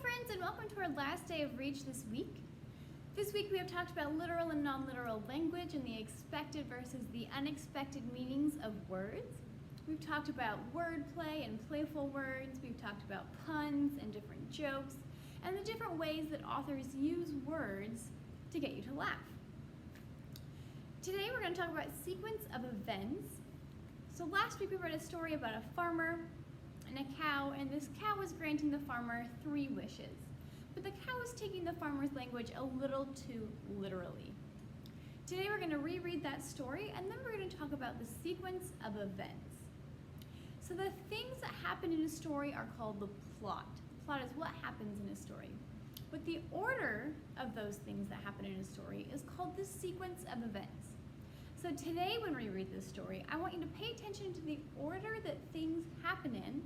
friends, and welcome to our last day of Reach this week. This week we have talked about literal and non-literal language and the expected versus the unexpected meanings of words. We've talked about wordplay and playful words. We've talked about puns and different jokes and the different ways that authors use words to get you to laugh. Today we're going to talk about sequence of events. So last week we read a story about a farmer and a cow, and this cow was granting the farmer 3 wishes. But the cow was taking the farmer's language a little too literally. Today we're going to reread that story, and then we're going to talk about the sequence of events. So the things that happen in a story are called the plot. The plot is what happens in a story. But the order of those things that happen in a story is called the sequence of events. So today when we read this story, I want you to pay attention to the order that things happen in,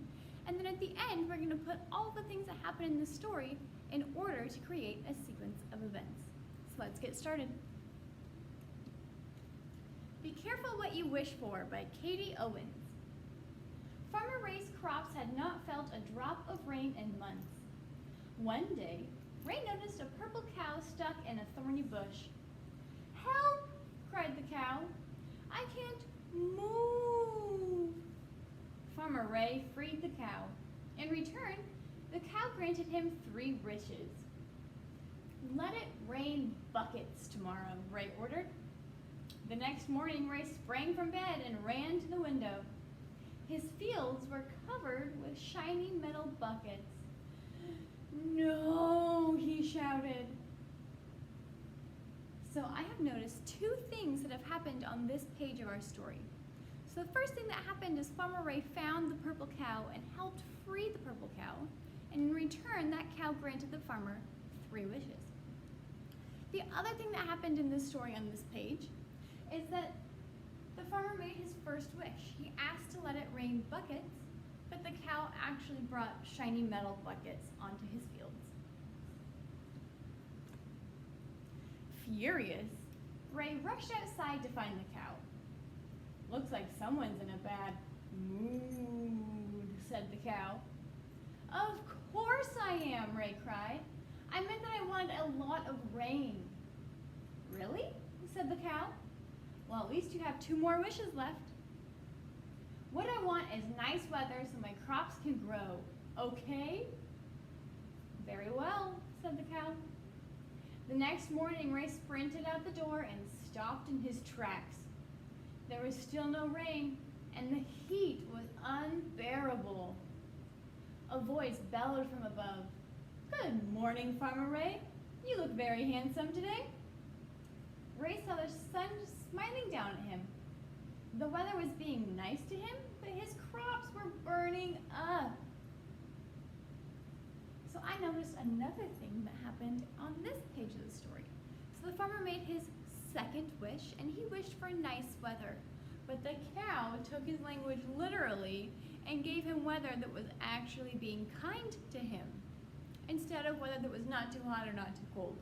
and then at the end we're going to put all the things that happen in the story in order to create a sequence of events. So let's get started. Be Careful What You Wish For by Katie Owens. Farmer Ray's crops had not felt a drop of rain in months. One day, Ray noticed a purple cow stuck in a thorny bush. "Help!" cried the cow. "I can't move." Farmer Ray freed the cow. In return, the cow granted him 3 wishes. "Let it rain buckets tomorrow," Ray ordered. The next morning, Ray sprang from bed and ran to the window. His fields were covered with shiny metal buckets. "No," he shouted. So I have noticed 2 things that have happened on this page of our story. So the first thing that happened is Farmer Ray found the purple cow and helped free the purple cow, and in return that cow granted the farmer 3 wishes. The other thing that happened in this story on this page is that the farmer made his first wish. He asked to let it rain buckets, but the cow actually brought shiny metal buckets onto his fields. Furious, Ray rushed outside to find the cow. "Looks like someone's in a bad mood," said the cow. "Of course I am," Ray cried. "I meant that I wanted a lot of rain." "Really?" said the cow. "Well, at least you have 2 more wishes left." "What I want is nice weather so my crops can grow, okay?" "Very well," said the cow. The next morning, Ray sprinted out the door and stopped in his tracks. There was still no rain, and the heat was unbearable. A voice bellowed from above. "Good morning, Farmer Ray. You look very handsome today." Ray saw the sun smiling down at him. The weather was being nice to him, but his crops were burning up. So I noticed another thing that happened on this page of the story. So the farmer made his second wish, and he wished for nice weather. But the cow took his language literally and gave him weather that was actually being kind to him, instead of weather that was not too hot or not too cold.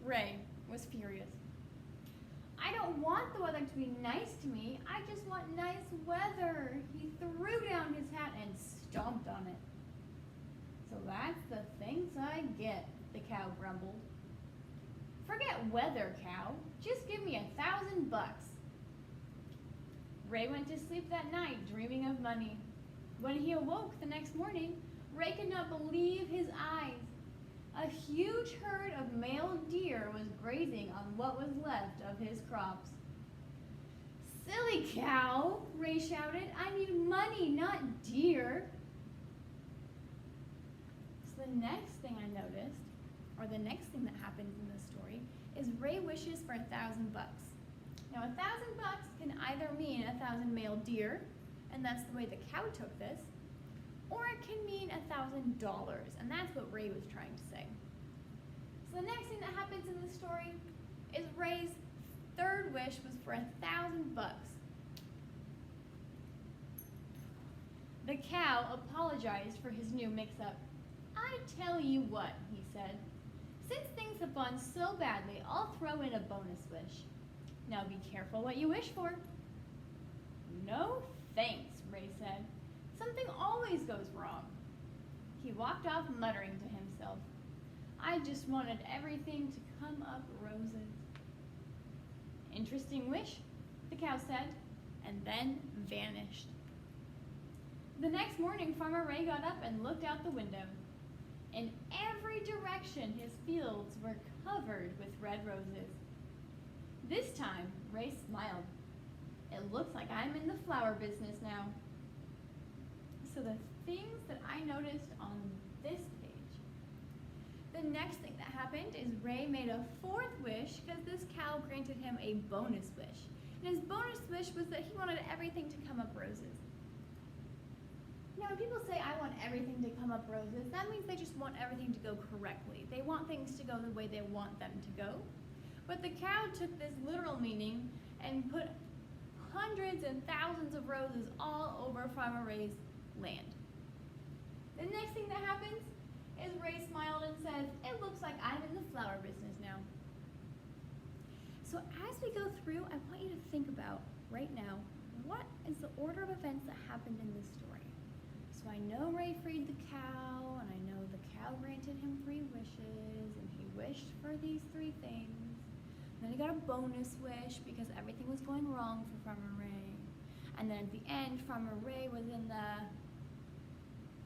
Ray was furious. "I don't want the weather to be nice to me. I just want nice weather." He threw down his hat and stomped on it. "So that's the thanks I get," the cow grumbled. "Forget weather, cow. Just give me $1,000. Ray went to sleep that night dreaming of money. When he awoke the next morning, Ray could not believe his eyes. A huge herd of male deer was grazing on what was left of his crops. "Silly cow," Ray shouted. "I need money, not deer." So the next thing I noticed, or the next thing that happens in this story, is Ray wishes for $1,000. Now $1,000 can either mean 1,000 male deer, and that's the way the cow took this, or it can mean $1,000, and that's what Ray was trying to say. So the next thing that happens in the story is Ray's 3rd wish was for $1,000. The cow apologized for his new mix-up. "I tell you what," he said. "Since things have gone so badly, I'll throw in a bonus wish. Now be careful what you wish for." "No thanks," Ray said. "Something always goes wrong." he walked off muttering to himself, "I just wanted everything to come up roses." "Interesting wish," the cow said, and then vanished. The next morning, Farmer Ray got up and looked out the window. In every direction, his fields were covered with red roses. This time, Ray smiled. "It looks like I'm in the flower business now." So the things that I noticed on this page. The next thing that happened is Ray made a fourth wish because this cow granted him a bonus wish. And his bonus wish was that he wanted everything to come up roses. Now, when people say, "I want everything to come up roses," that means they just want everything to go correctly. They want things to go the way they want them to go. But the cow took this literal meaning and put hundreds and thousands of roses all over Farmer Ray's land. The next thing that happens is Ray smiled and says, "It looks like I'm in the flower business now." So as we go through, I want you to think about right now, what is the order of events that happened in this story? So I know Ray freed the cow, and I know the cow granted him 3 wishes, and he wished for these 3 things. Then he got a bonus wish because everything was going wrong for Farmer Ray. And then at the end, Farmer Ray was in the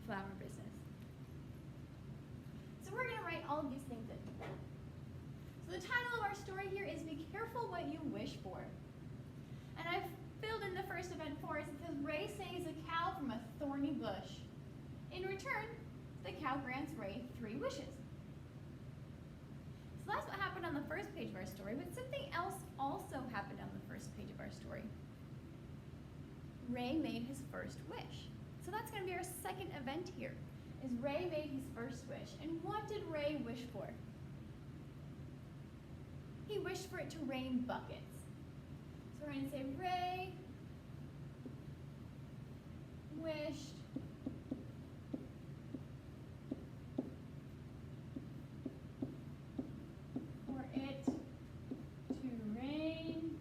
flower business. So we're going to write all of these things in. So the title of our story here is "Be Careful What You Wish For." And I've filled in the first event for us. It says Ray saves a cow from a thorny bush. In return, the cow grants Ray 3 wishes. So that's what happened on the first page of our story, but something else also happened on the first page of our story. Ray made his first wish. So that's going to be our second event here, is Ray made his first wish. And what did Ray wish for? He wished for it to rain buckets. So we're going to say Ray wished for it to rain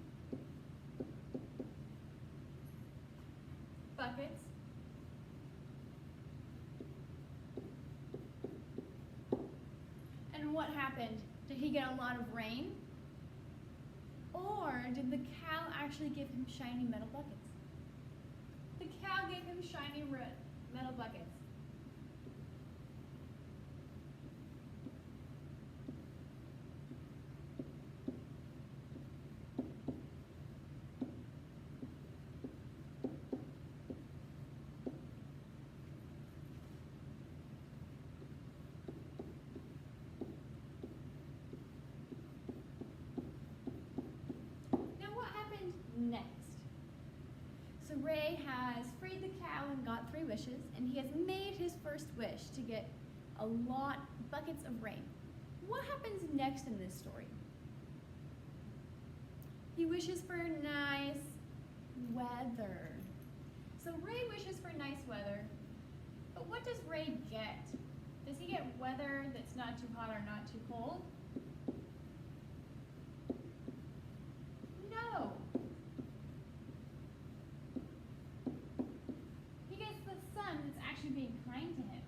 buckets. And what happened? Did he get a lot of rain? Or did the cow actually give him shiny metal buckets? The cow gave him shiny metal buckets. Next. So Ray has freed the cow and got 3 wishes, and he has made his first wish to get a lot, buckets of rain. What happens next in this story? He wishes for nice weather. So Ray wishes for nice weather, but what does Ray get? Does he get weather that's not too hot or not too cold? No. That's actually being kind to him.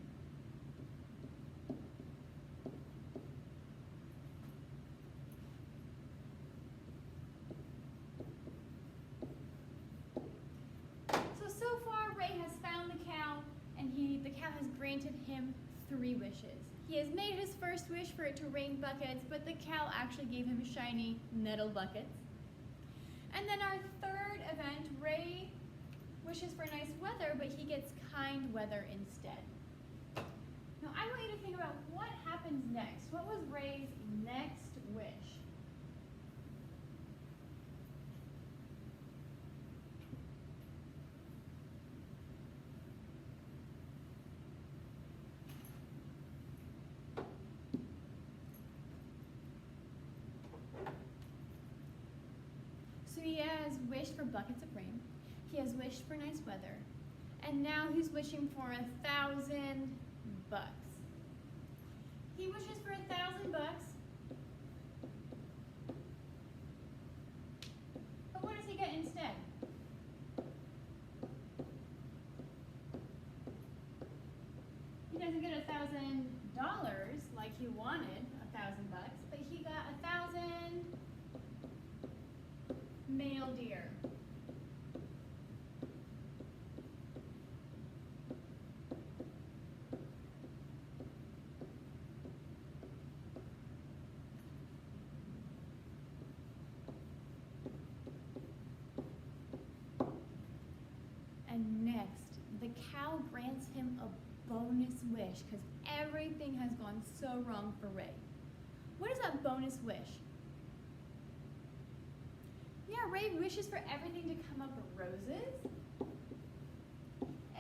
So far Ray has found the cow, and the cow has granted him 3 wishes. He has made his first wish for it to rain buckets, but the cow actually gave him shiny metal buckets. And then our third event, Ray wishes for nice weather, but he gets kind weather instead. Now I want you to think about what happens next. What was Ray's next wish? So he has wished for buckets of rain. He has wished for nice weather. And now he's wishing for 1,000 bucks. He wishes for 1,000 bucks. But what does he get instead? He He doesn't get $1,000 like he wanted, $1,000, but he got 1,000 male deer. And next, the cow grants him a bonus wish because everything has gone so wrong for Ray. What is that bonus wish? Yeah, Ray wishes for everything to come up roses.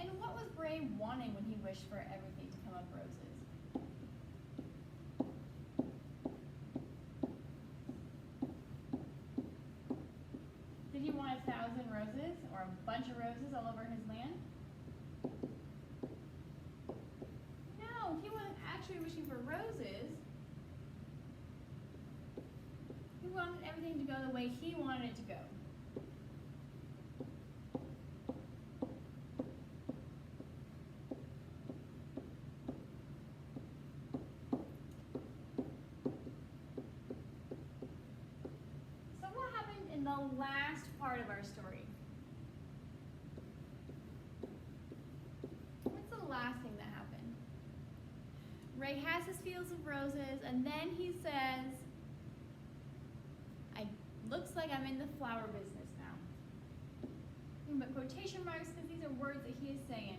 And what was Ray wanting when he wished for everything to come up roses? Did he want 1,000 roses or a bunch of roses all over his land? No, he wasn't actually wishing for roses. He wanted everything to go the way he wanted it to go. So what happened in the last part of our story? What's the last thing that happened? Ray has his fields of roses, and then he says, looks like I'm in the flower business now. But quotation marks because these are words that he is saying.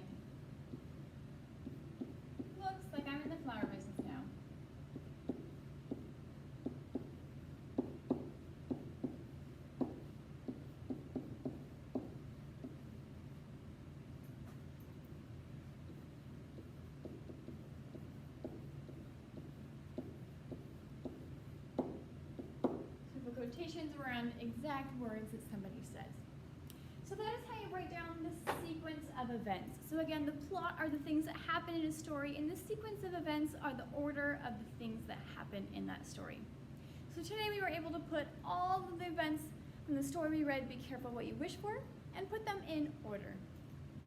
Looks like I'm in the flower business now. Quotations around exact words that somebody says. So that is how you break down the sequence of events. So again, the plot are the things that happen in a story, and the sequence of events are the order of the things that happen in that story. So today we were able to put all of the events from the story we read, Be Careful What You Wish For, and put them in order.